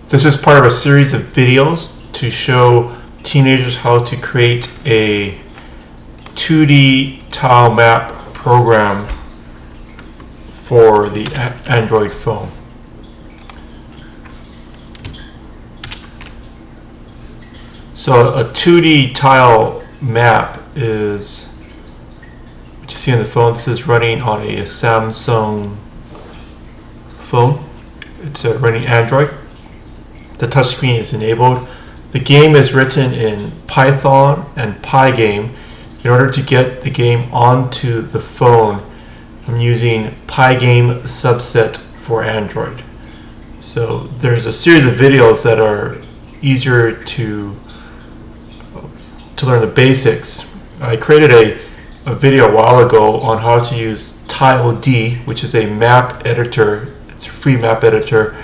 This is part of a series of videos to show teenagers how to create a 2D tile map program for the Android phone. So a 2D tile map is what you see on the phone. This is running on a Samsung phone. It's running Android. The touchscreen is enabled. The game is written in Python and Pygame. In order to get the game onto the phone, I'm using Pygame subset for Android. So there's a series of videos that are easier to learn the basics. I created a video a while ago on how to use TileD, which is a map editor. It's a free map editor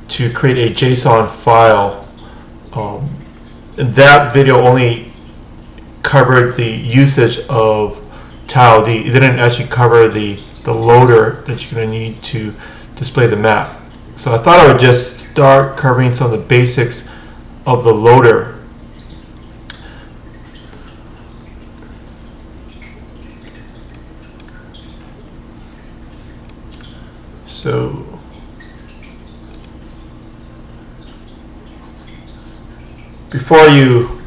to create a JSON file. And that video only covered the usage of TileD. It didn't actually cover the loader that you're going to need to display the map. So I thought I would just start covering some of the basics of the loader. So before you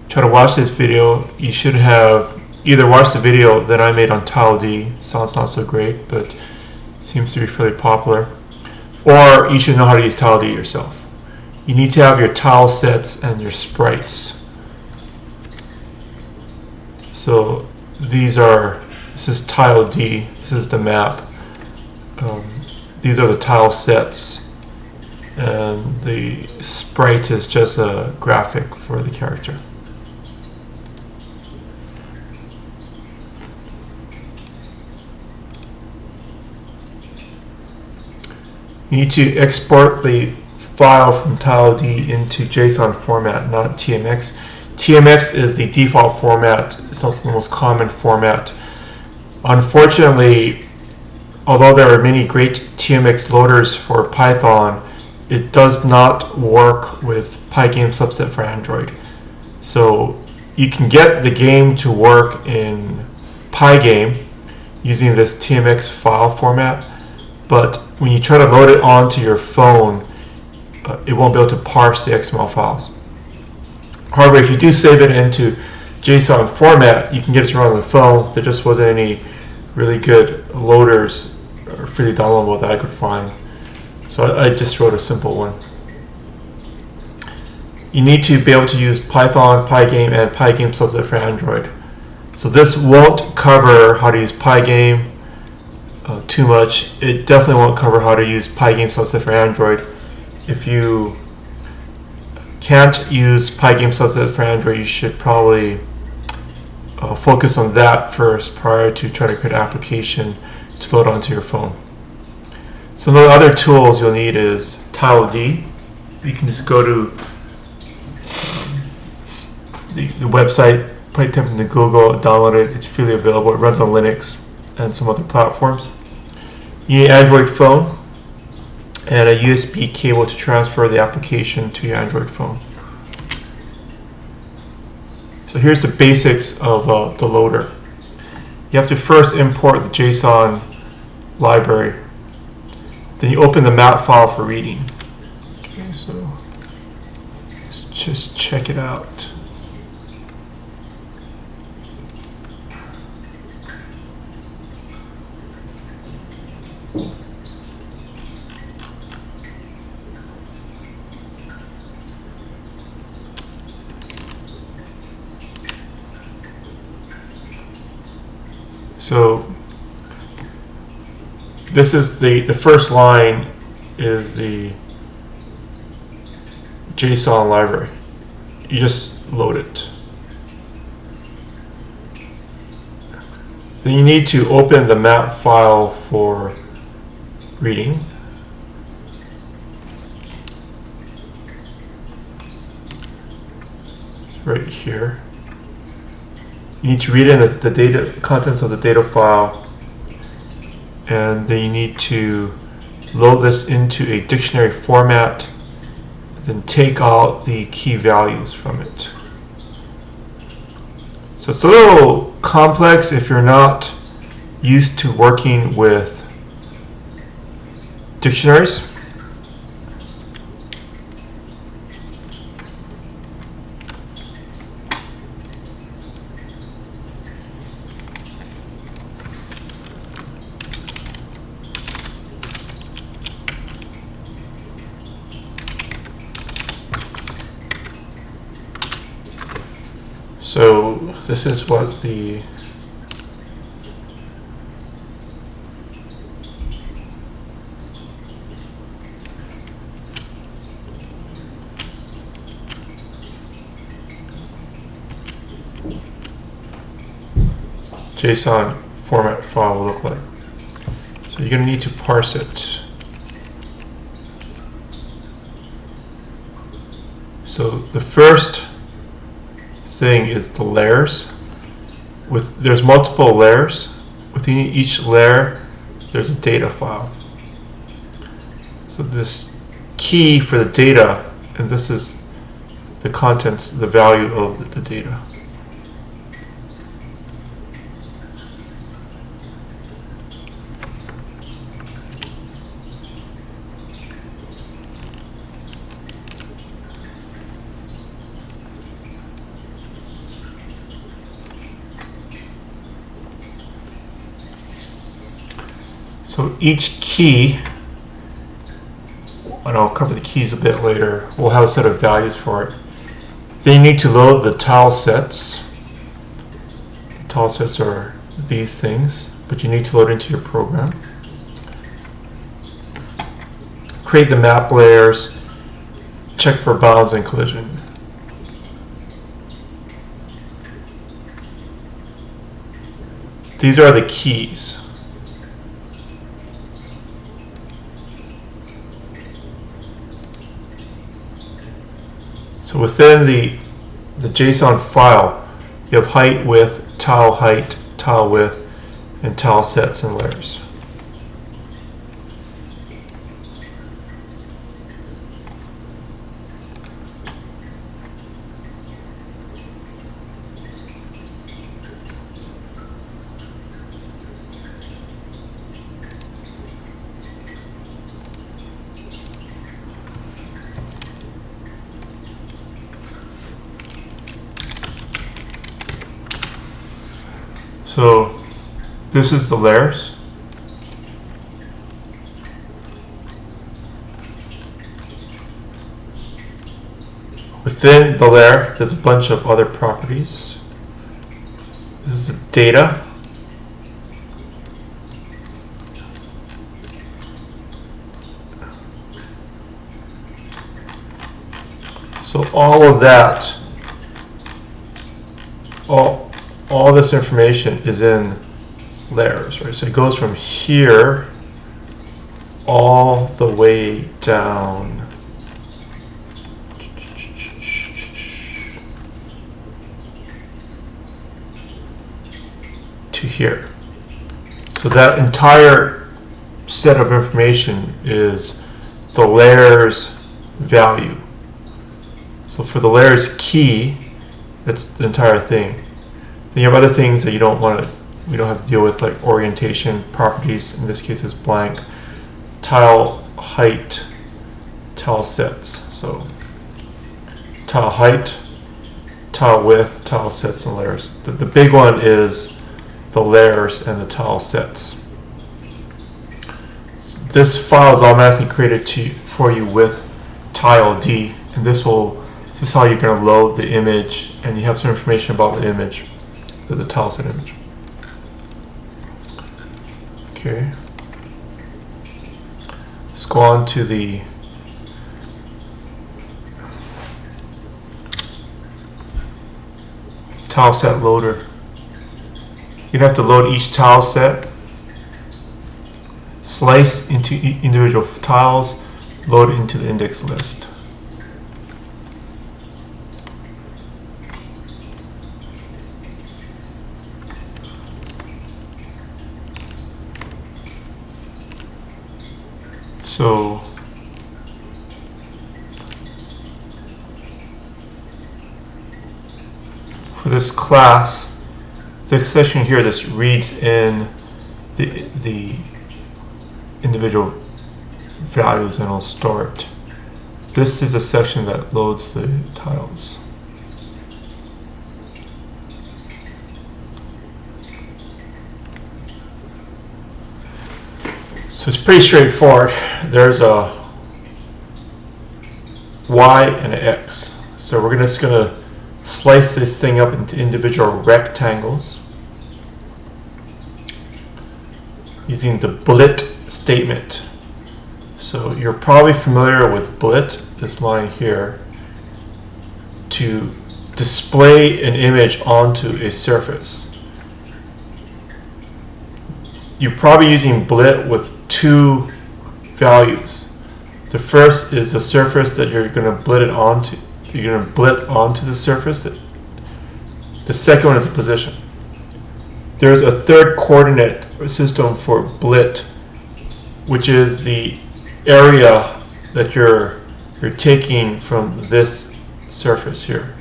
try to watch this video, you should have either watched the video that I made on TileD. Sounds not so great, but seems to be fairly popular. Or you should know how to use TileD yourself. You need to have your tile sets and your sprites. So this is TileD, this is the map. These are the tile sets, and the sprite is just a graphic for the character. You need to export the file from TileD into JSON format, not TMX. TMX is the default format. It's also the most common format. Unfortunately, although there are many great TMX loaders for Python, it does not work with Pygame subset for Android. So you can get the game to work in Pygame using this TMX file format, but when you try to load it onto your phone, it won't be able to parse the XML files. However, if you do save it into JSON format, you can get it to run on the phone. There just wasn't any really good loaders or freely downloadable that I could find. So I just wrote a simple one. You need to be able to use Python, Pygame, and Pygame subset for Android. So this won't cover how to use Pygame too much. It definitely won't cover how to use Pygame subset for Android. If you can't use Pygame subset for Android, you should probably focus on that first prior to trying to create an application to load onto your phone. Some of the other tools you'll need is TileD. You can just go to the website, type into Google, download it. It's freely available. It runs on Linux and some other platforms. You need an Android phone and a USB cable to transfer the application to your Android phone. So here's the basics of the loader. You have to first import the JSON library. Then you open the map file for reading. Okay, so let's just check it out. So this is the first line is the JSON library. You just load it. Then you need to open the map file for reading. Right here. You need to read in the data contents of the data file, and then you need to load this into a dictionary format then take out the key values from it. So it's a little complex if you're not used to working with dictionaries. So this is what the JSON format file will look like. So you're going to need to parse it. So the first thing is the layers. There's multiple layers. Within each layer, there's a data file. So this key for the data, and this is the contents, the value of the data. So each key, and I'll cover the keys a bit later, will have a set of values for it. Then you need to load the tile sets. The tile sets are these things, but you need to load into your program. Create the map layers, check for bounds and collision. These are the keys. So within the JSON file, you have height, width, tile height, tile width, and tile sets and layers. So this is the layers. Within the layer, there's a bunch of other properties. This is the data. So all of that, all this information is in layers, right? So it goes from here all the way down to here. So that entire set of information is the layers value. So for the layers key, that's the entire thing. Then you have other things that we don't have to deal with, like orientation, properties, in this case is blank, tile height, tile sets. So tile height, tile width, tile sets, and layers. The big one is the layers and the tile sets. So this file is automatically created for you with tile D, and this is how you're going to load the image, and you have some information about the image. The tile set image. Okay. Let's go on to the tile set loader. You're going to have to load each tile set, slice into individual tiles, load it into the index list. So for this class, this section here just reads in the individual values and it'll store it. This is a section that loads the tiles. So it's pretty straightforward. There's a Y and an X. So we're just going to slice this thing up into individual rectangles using the blit statement. So you're probably familiar with blit, this line here, to display an image onto a surface. You're probably using blit with two values. The first is the surface that you're going to blit it onto. You're going to blit onto the surface. The second one is the position. There's a third coordinate system for blit, which is the area that you're taking from this surface here.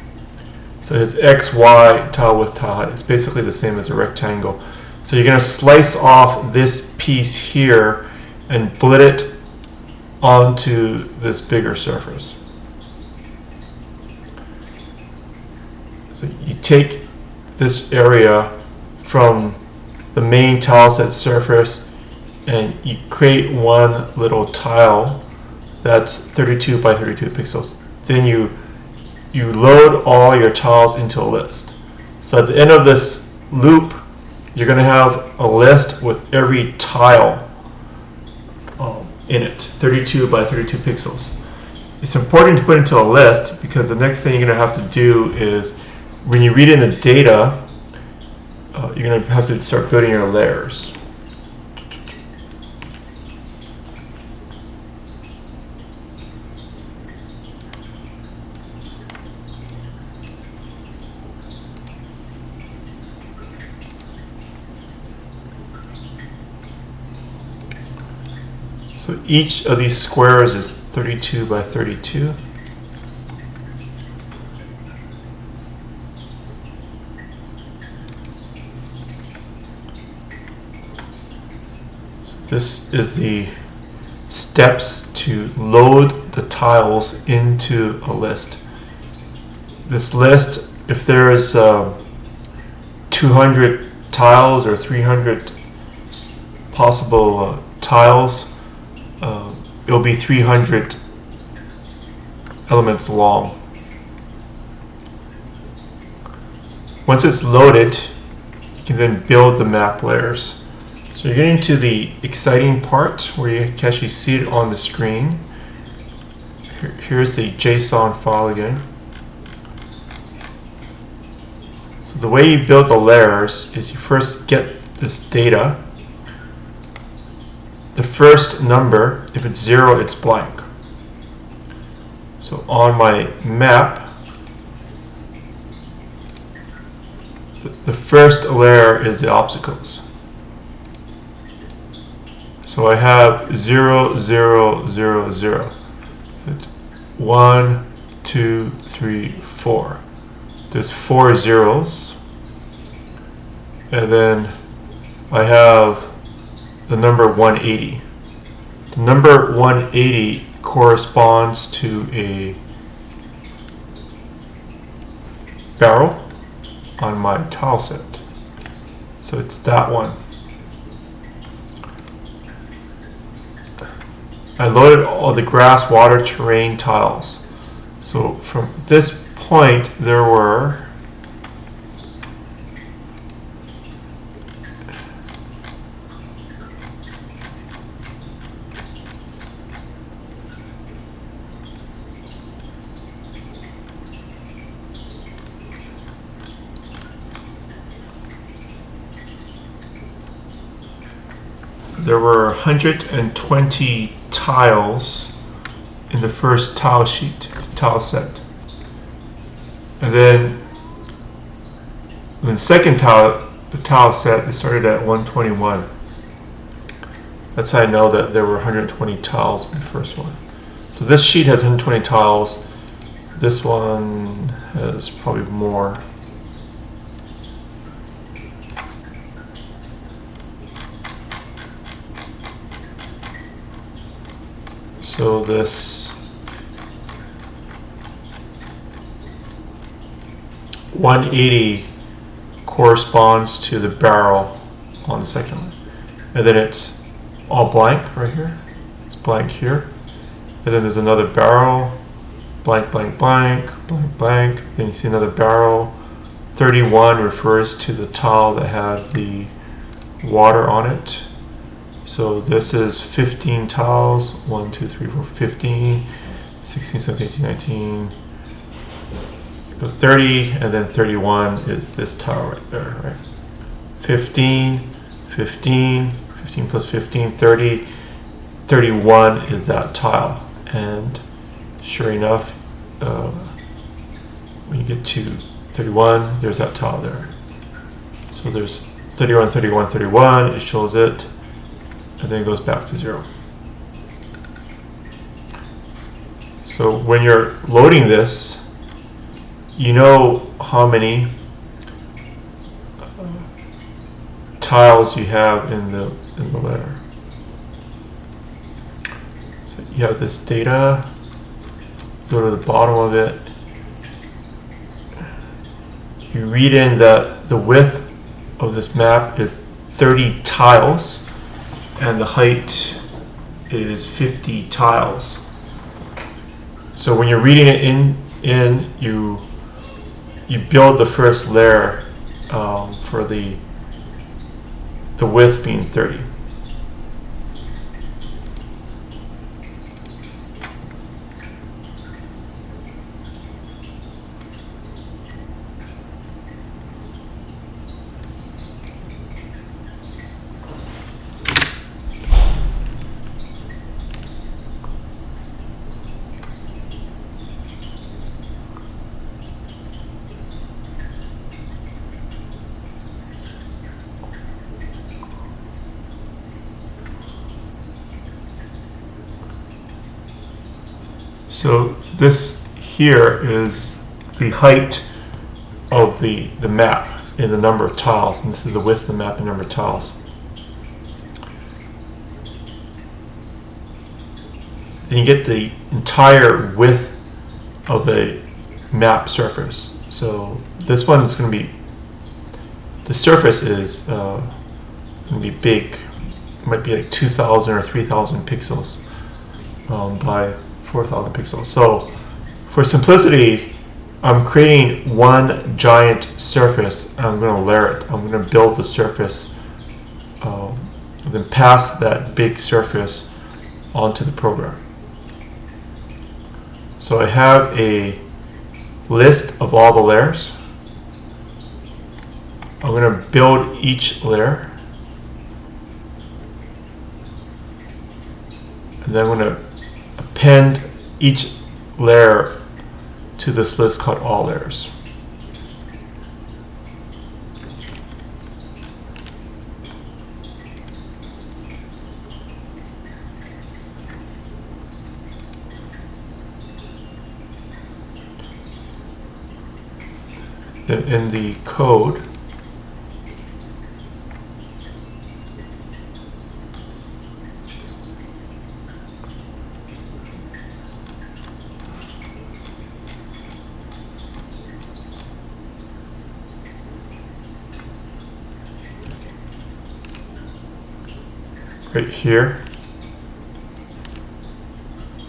So it's x, y, tile width, tile height. It's basically the same as a rectangle. So you're going to slice off this piece here and blit it onto this bigger surface. So you take this area from the main tile set surface and you create one little tile that's 32 by 32 pixels. Then you load all your tiles into a list. So at the end of this loop, you're going to have a list with every tile in it, 32 by 32 pixels. It's important to put into a list because the next thing you're going to have to do is when you read in the data, you're going to have to start building your layers. So each of these squares is 32 by 32. This is the steps to load the tiles into a list. This list, if there is 200 tiles or 300 possible tiles, it'll be 300 elements long. Once it's loaded, you can then build the map layers. So you're getting to the exciting part where you can actually see it on the screen. Here's the JSON file again. So the way you build the layers is you first get this data. The first number, if it's 0, it's blank. So on my map, the first layer is the obstacles. So I have 0, 0, 0, 0. It's 1, 2, 3, 4. There's 4 zeros. And then I have the number 180. The number 180 corresponds to a barrel on my tile set. So it's that one. I loaded all the grass, water, terrain tiles. So from this point, there were there were 120 tiles in the first tile sheet, tile set. And then in the second the tile set, it started at 121. That's how I know that there were 120 tiles in the first one. So this sheet has 120 tiles. This one has probably more. So this 180 corresponds to the barrel on the second line. And then it's all blank right here. It's blank here. And then there's another barrel, blank, blank, blank, blank, blank. Then you see another barrel. 31 refers to the tile that has the water on it. So this is 15 tiles. 1, 2, 3, 4, 15, 16, 17, 18, 19. So 30, and then 31 is this tile right there, right? 15, 15, 15 plus 15, 30. 31 is that tile. And sure enough, when you get to 31, there's that tile there. So there's 31, 31, 31, it shows it, and then it goes back to 0. So when you're loading this, you know how many tiles you have in the layer. So you have this data, go to the bottom of it, you read in that the width of this map is 30 tiles and the height is 50 tiles. So when you're reading it in you build the first layer for the width being 30. So this here is the height of the map in the number of tiles, and this is the width of the map in number of tiles. Then you get the entire width of the map surface. So this one is going to be, the surface is going to be big. It might be like 2,000 or 3,000 pixels by 4,000 pixels. So for simplicity, I'm creating one giant surface. I'm going to layer it. I'm going to build the surface, and then pass that big surface onto the program. So I have a list of all the layers. I'm going to build each layer. And then I'm going to append each layer to this list called all layers. Then in the code, right here,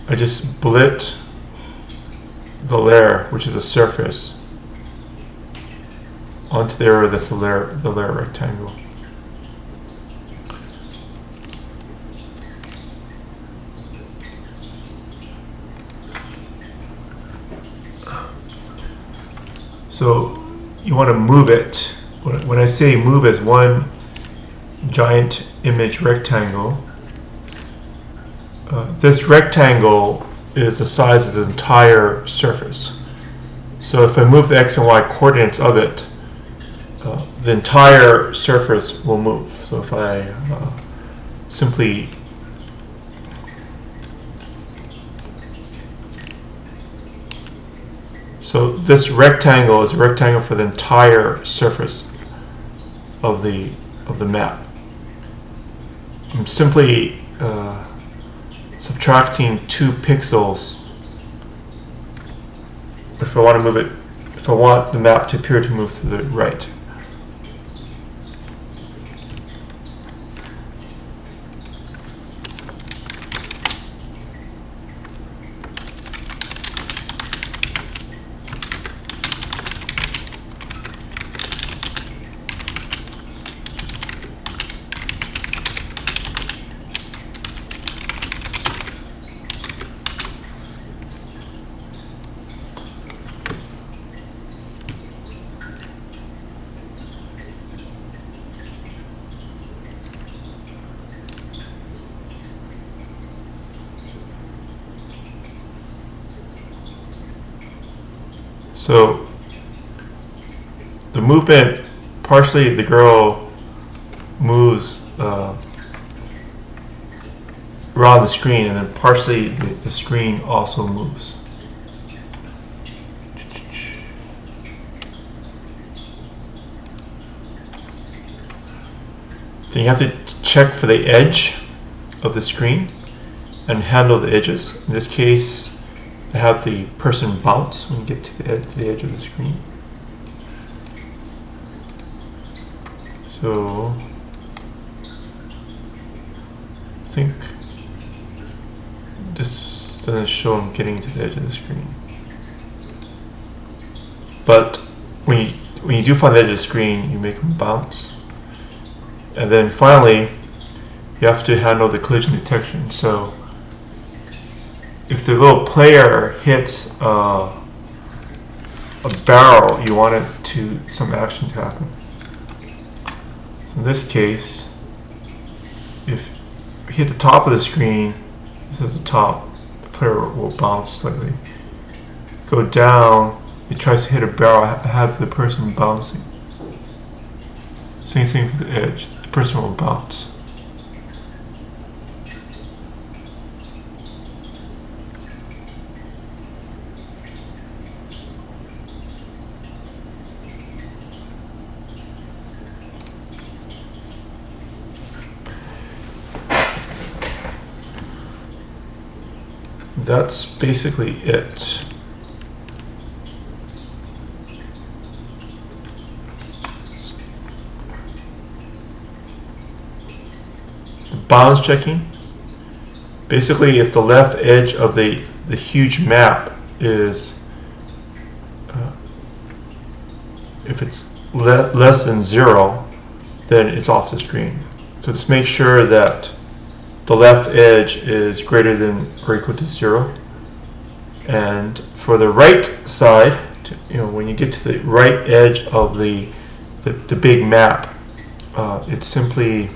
I just split the layer, which is a surface, onto the area that's the layer rectangle. So you want to move it. When I say move as one giant image rectangle, this rectangle is the size of the entire surface. So if I move the x and y coordinates of it, the entire surface will move. So if I simply so this rectangle is a rectangle for the entire surface of the map. I'm simply subtracting 2 pixels if I want to move it, if I want the map to appear to move to the right. So the movement, partially the girl moves around the screen, and then partially the screen also moves. Then you have to check for the edge of the screen and handle the edges. In this case, I have the person bounce when you get to the edge of the screen. So I think this doesn't show him getting to the edge of the screen. But when you do find the edge of the screen, you make him bounce. And then finally, you have to handle the collision detection. So if the little player hits a barrel, you want some action to happen. So in this case, if you hit the top of the screen, this is the top, the player will bounce slightly. Go down, it tries to hit a barrel, have the person bouncing. Same thing for the edge, the person will bounce. That's basically it. The bounds checking. Basically, if the left edge of the huge map is, if it's less than 0, then it's off the screen. So just make sure that the left edge is greater than or equal to 0. And for the right side, when you get to the right edge of the big map, it's simply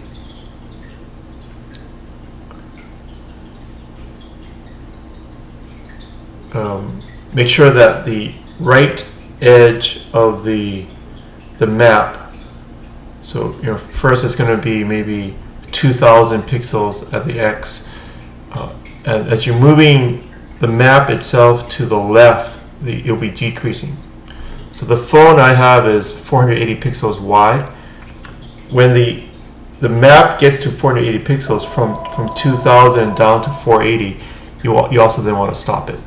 make sure that the right edge of the map, so first it's going to be maybe 2,000 pixels at the X, and as you're moving the map itself to the left, it'll be decreasing. So the phone I have is 480 pixels wide. When the map gets to 480 pixels from 2,000 down to 480, you also then want to stop it.